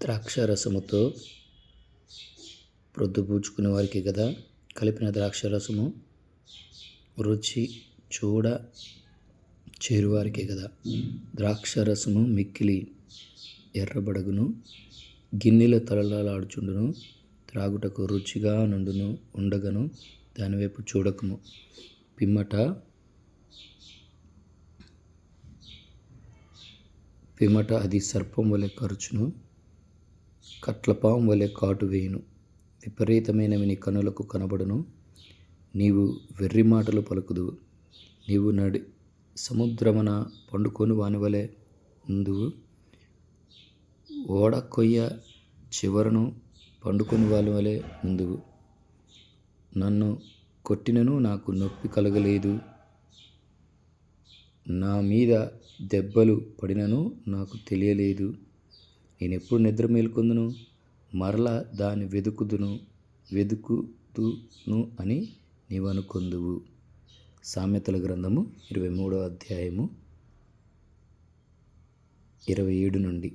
ద్రాక్షారసముతో ప్రొద్దుపూచుకునే వారికి కదా, కలిపిన ద్రాక్షారసము రుచి చూడ చేరువారికే కదా. ద్రాక్షారసము మిక్కిలి ఎర్రబడగును, గిన్నెల తలలాడుచుండును, త్రాగుటకు రుచిగా ఉండగను, దానివైపు చూడకము. పిమ్మట అది సర్పం వలె కరుచును, కట్లపాము వలె కాటు వేయును. విపరీతమైనవి నీ కనులకు కనబడును. నీవు వెర్రి మాటలు పలుకుదువు. నీవు సముద్రమున పండుకొని వాని వలె ఉందువు. ఓడ కొయ్య చివరను పండుకొని వాని వలె ఉందువు. నన్ను కొట్టినను నాకు నొప్పి కలగలేదు, నా మీద దెబ్బలు పడినను నాకు తెలియలేదు. నేనెప్పుడు నిద్ర మేల్కొందును, మరలా దాన్ని వెదుకుదును అని నీవనుకొందువు. సామెతల గ్రంథము 23వ అధ్యాయము 27 నుండి.